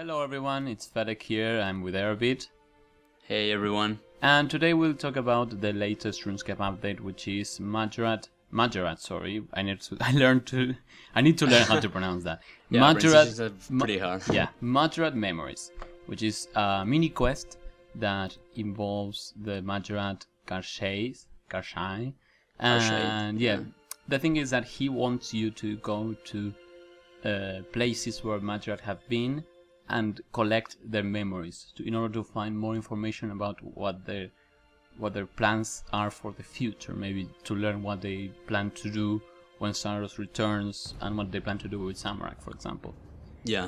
Hello everyone, it's Fedek here, I'm with Aerbit. Hey everyone. And today we'll talk about the latest RuneScape update, which is Mahjarrat, sorry. I need to learn how to pronounce that. Yeah, is pretty hard. Yeah, Mahjarrat Memories, which is a mini quest that involves the Mahjarrat Karshai. And yeah, the thing is that he wants you to go to places where Mahjarrat have been and collect their memories in order to find more information about what their plans are for the future. Maybe to learn what they plan to do when Saros returns and what they plan to do with Samarak, for example. Yeah.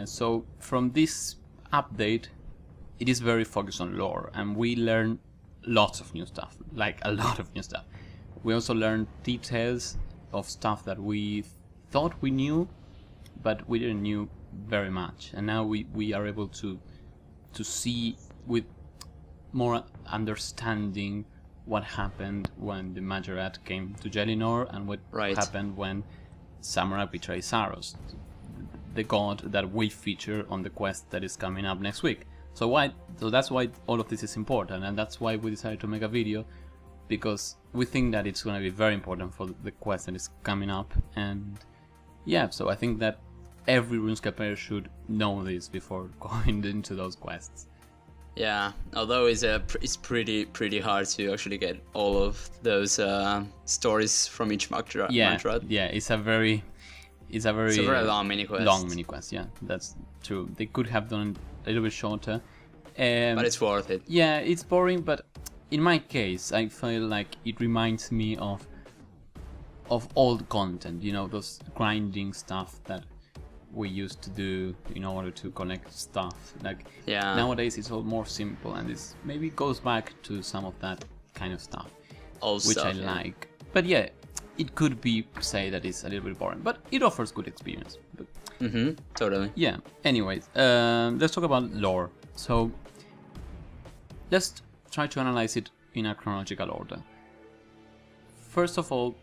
So from this update, it is very focused on lore, and we learn lots of new stuff, like a lot of new stuff. We also learn details of stuff that we thought we knew, but we didn't knew very much, and now we are able to see with more understanding what happened when the Mahjarrat came to Jelinor and what happened when Samarak betrayed Saros, the god that we feature on the quest that is coming up next week. So that's why all of this is important, and that's why we decided to make a video, because we think that it's going to be very important for the quest that is coming up. And yeah, so I think that every RuneScaper should know this before going into those quests. Yeah, although it's pretty hard to actually get all of those stories from each Mahjarrat. Yeah, it's a very long mini quest. Long mini quest, yeah, that's true. They could have done a little bit shorter. But it's worth it. Yeah, it's boring, but in my case, I feel like it reminds me of old content, you know, those grinding stuff that we used to do in order to collect stuff. Like, yeah, nowadays it's all more simple, and this maybe goes back to some of that kind of stuff, which I like. But yeah, it could be say that it's a little bit boring, but it offers good experience. But, totally. Yeah. Anyways, let's talk about lore. So let's try to analyze it in a chronological order. First of all,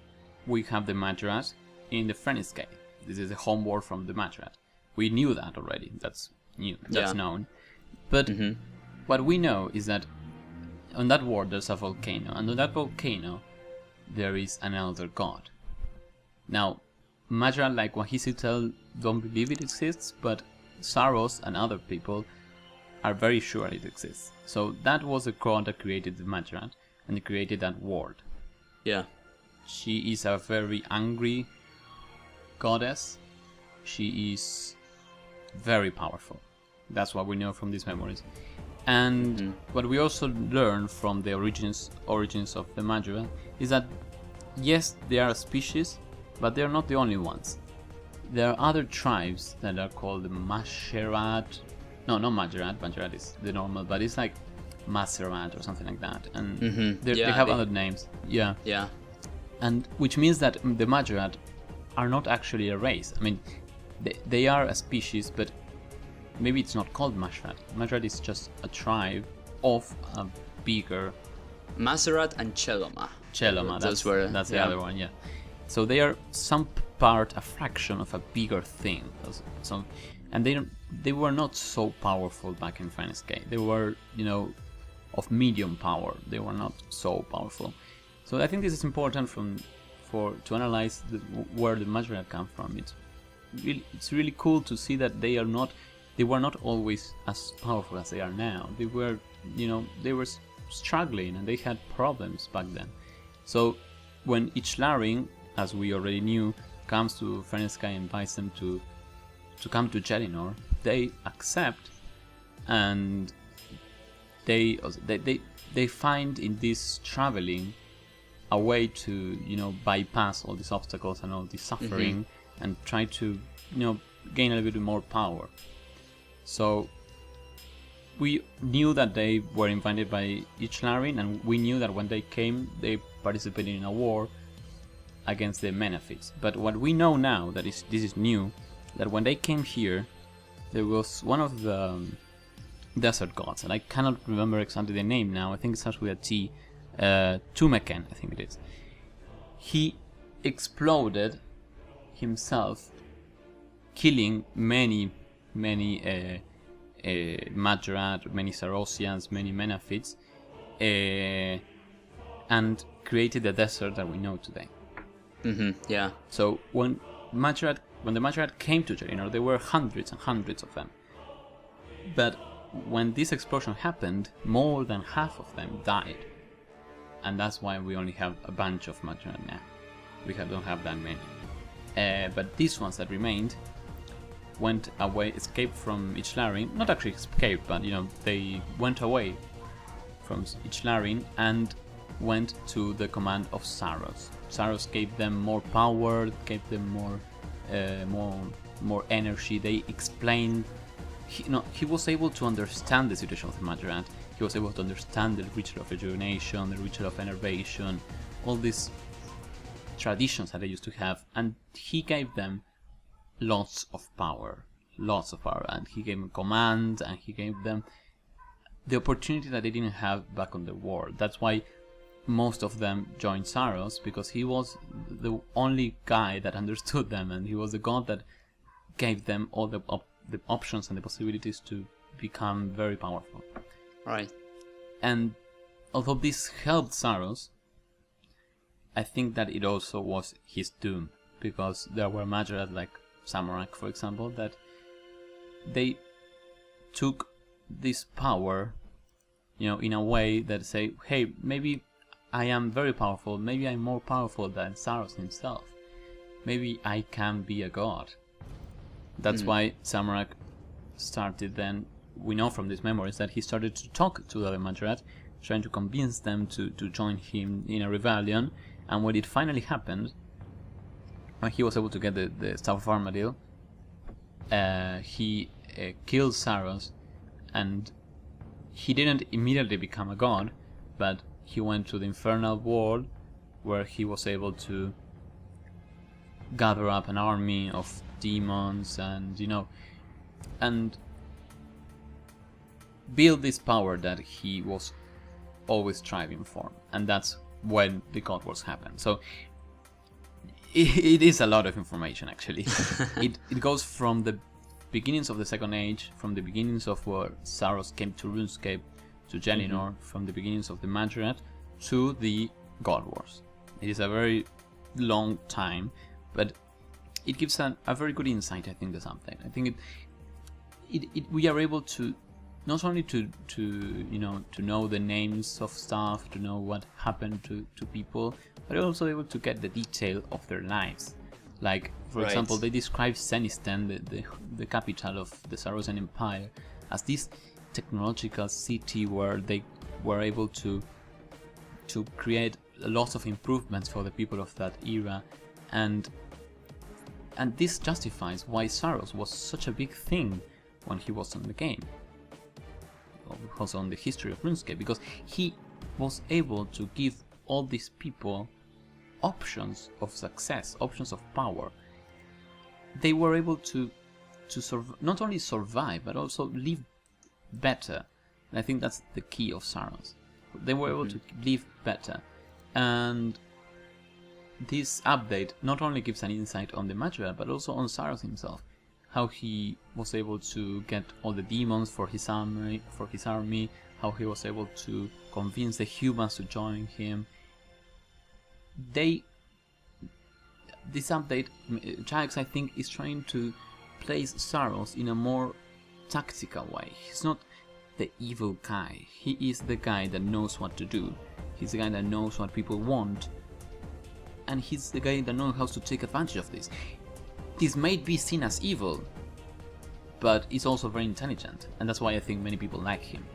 we have the Mahjarrat in the Freniscape. This is a homeworld from the Mahjarrat. We knew that already. That's known. But what we know is that on that world there's a volcano, and on that volcano there is an elder god. Now, Mahjarrat, like Wahisitel, don't believe it exists, but Saros and other people are very sure it exists. So that was the god that created the Mahjarrat, and created that world. Yeah. She is a very angry goddess. She is very powerful. That's what we know from these memories. And what we also learn from the origins of the Mahjarrat is that yes, they are a species, but they are not the only ones. There are other tribes that are called the Mahjarrat. No, not Mahjarrat. Mahjarrat is the normal, but it's like Mahjarrat or something like that. And they have other names. Yeah. Yeah. And which means that the Mahjarrat are not actually a race. I mean, they are a species, but maybe it's not called Mahjarrat. Mahjarrat is just a tribe of a bigger... Mahjarrat and Cheloma. That's the other one, yeah. So they are some part, a fraction of a bigger thing. So, and they were not so powerful back in Freniscape. They were, you know, of medium power. They were not so powerful. So I think this is important to analyze where the Mahjarrat come from. It's really cool to see that they were not always as powerful as they are now. They were, you know, they were struggling and they had problems back then. So when Ichlaring, as we already knew, comes to Freniscape and invites them to come to Jelinor, they accept, and they find in this traveling a way to, you know, bypass all these obstacles and all this suffering and try to, you know, gain a little bit more power. So we knew that they were invited by Ichlaring, and we knew that when they came, they participated in a war against the Menafites. But what we know now, this is new, that when they came here, there was one of the desert gods, and I cannot remember exactly the name now. I think it starts with a T. Tumeken, I think it is. He exploded himself, killing many many Mahjarrat, many Sarosians, many Menafites, and created the desert that we know today. Yeah. So when the Mahjarrat came to Jalinor, there were hundreds and hundreds of them. But when this explosion happened, more than half of them died. And that's why we only have a bunch of Mahjarrat now. Don't have that many. But these ones that remained went away, escaped from Ichlarin. Not actually escaped, but they went away from Ichlarin and went to the command of Saros. Saros gave them more power, gave them more energy. They explained. He was able to understand the situation of the Mahjarrat. He was able to understand the ritual of rejuvenation, the ritual of enervation, all these traditions that they used to have, and he gave them lots of power, and he gave them command, and he gave them the opportunity that they didn't have back on the world. That's why most of them joined Saros, because he was the only guy that understood them, and he was the god that gave them all the options and the possibilities to become very powerful. Right. And although this helped Saros, I think that it also was his doom, because there were Mahjarrat like Zamorak, for example, that they took this power, in a way that say, hey, maybe I am very powerful, maybe I'm more powerful than Saros himself, maybe I can be a god. That's why Zamorak started then, we know from these memories, that he started to talk to the other Mahjarrat, trying to convince them to join him in a rebellion. And when it finally happened, when he was able to get the Staff of Armadil, he killed Saros, and he didn't immediately become a god, but he went to the Infernal World, where he was able to gather up an army of demons and build this power that he was always striving for. And that's when the God Wars happened. So it is a lot of information, actually. it goes from the beginnings of the Second Age, from the beginnings of where Saros came to RuneScape, to Jalinor, from the beginnings of the Mahjarrat to the God Wars. It is a very long time, but it gives a very good insight, I think, to something. I think we are able to not only to know the names of stuff, to know what happened to people, but also able to get the detail of their lives. Like, for example, they describe Zenisten, the capital of the Sarosian Empire, as this technological city where they were able to create lots of improvements for the people of that era, and this justifies why Saros was such a big thing when he was in the game, also on the history of RuneScape, because he was able to give all these people options of success, options of power. They were able to not only survive, but also live better. And I think that's the key of Saros. They were able to live better. And this update not only gives an insight on the Mahjarrat, but also on Saros himself. How he was able to get all the demons for his army, how he was able to convince the humans to join him. This update, Jax, I think, is trying to place Saros in a more tactical way. He's not the evil guy. He is the guy that knows what to do. He's the guy that knows what people want. And he's the guy that knows how to take advantage of this. This may be seen as evil, but he's also very intelligent. And that's why I think many people like him.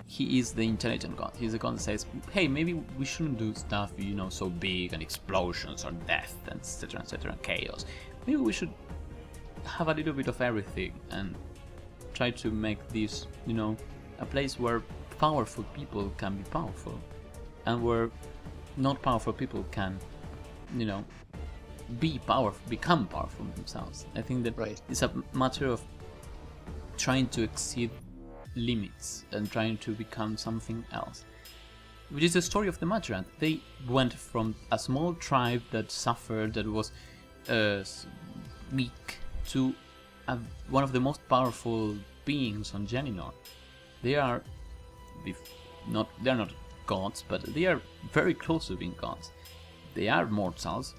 He is the intelligent god. He's the god that says, hey, maybe we shouldn't do stuff, so big, and explosions or death, and etc, and chaos. Maybe we should have a little bit of everything and try to make this, a place where powerful people can be powerful, and where not powerful people can, become powerful themselves. I think that it's a matter of trying to exceed limits and trying to become something else, which is the story of the Mahjarrat. They went from a small tribe that suffered, that was weak, to one of the most powerful beings on Geninor. They are they're not gods, but they are very close to being gods. They are mortals,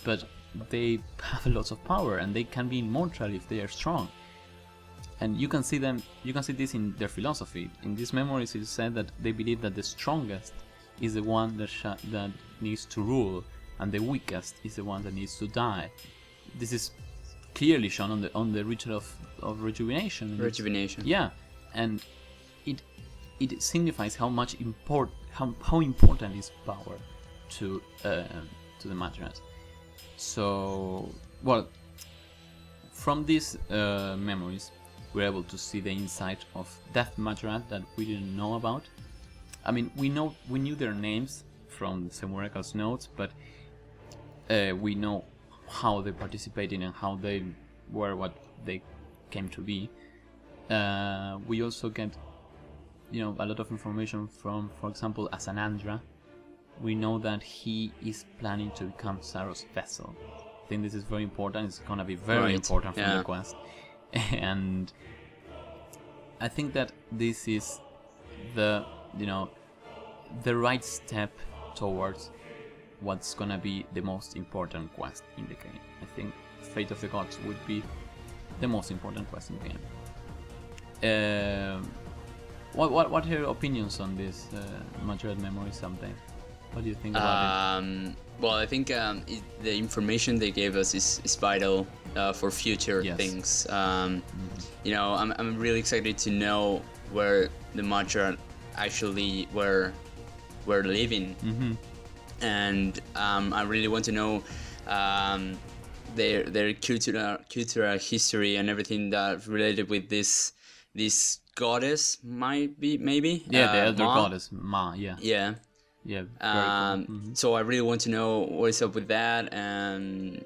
but they have lots of power, and they can be immortal if they are strong. And you can see this in their philosophy. In these memories, it is said that they believe that the strongest is the one that needs to rule, and the weakest is the one that needs to die. This is clearly shown on the ritual of rejuvenation. Rejuvenation. Yeah, and it signifies how important is power to the Mahjarrat. So, well, from these memories, we're able to see the insight of Death Mahjarrat that we didn't know about. I mean, we knew their names from Semureka's notes, but we know how they participated and how they were what they came to be. We also get, a lot of information from, for example, Asanandra. We know that he is planning to become Saros' vessel. I think this is very important. It's gonna be very important for the quest, and I think that this is the right step towards what's gonna be the most important quest in the game. I think Fate of the Gods would be the most important quest in the game. What are your opinions on this Mahjarrat Memories update? What do you think about it? Well, I think the information they gave us is vital for future things. I'm really excited to know where the Mahjarrat actually were living, and I really want to know their cultural history and everything that related with this goddess maybe. Yeah, the elder goddess Ma. Yeah. Yeah. Very cool. So I really want to know what is up with that, and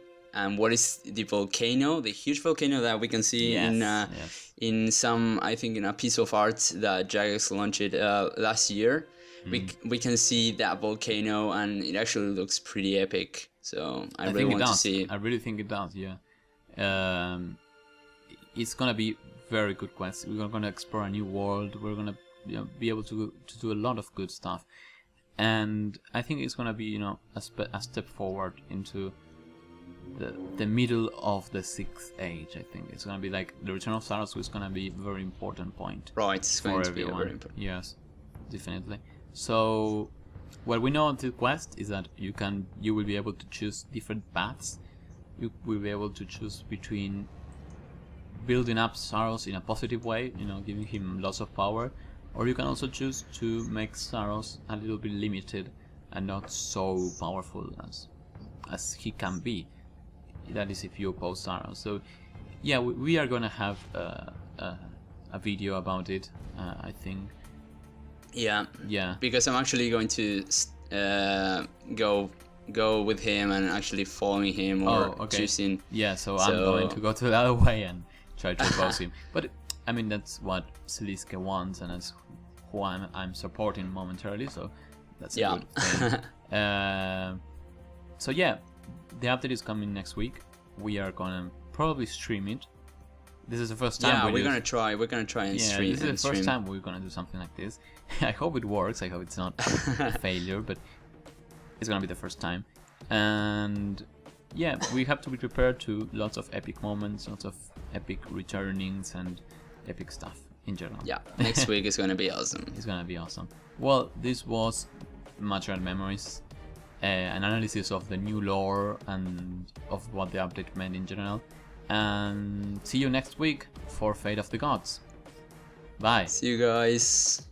what is the volcano, the huge volcano that we can see in some, I think, in a piece of art that Jagex launched last year. We can see that volcano, and it actually looks pretty epic. So I really want to see it. I really think it does. Yeah. It's gonna be very good quest. We're gonna explore a new world. We're gonna be able to do a lot of good stuff. And I think it's gonna be, a step forward into the middle of the 6th age. I think it's gonna be like the Return of Saros is gonna be a very important point. Right, it's going to be very important. Yes, definitely. So, what we know on the quest is that you will be able to choose different paths. You will be able to choose between building up Saros in a positive way, giving him lots of power. Or you can also choose to make Saros a little bit limited and not so powerful as he can be. That is if you oppose Saros. So yeah, we are gonna have a video about it, I think. Yeah. Because I'm actually going to go with him and actually following him or choosing. Yeah, so I'm going to go to the other way and try to oppose him. But I mean, that's what Celiske wants, and that's who I'm supporting momentarily, so that's a good thing. So yeah, the update is coming next week. We are gonna probably stream it. This is the first time. Yeah, we're gonna try and stream. This is the first time we're gonna do something like this. I hope it works. I hope it's not a failure, but it's gonna be the first time. And yeah, we have to be prepared to lots of epic moments, lots of epic returnings, and epic stuff in general. Yeah, next week is gonna be awesome. It's gonna be awesome. Well, this was Mahjarrat Memories, an analysis of the new lore and of what the update meant in general. And see you next week for Fate of the Gods. Bye. See you guys.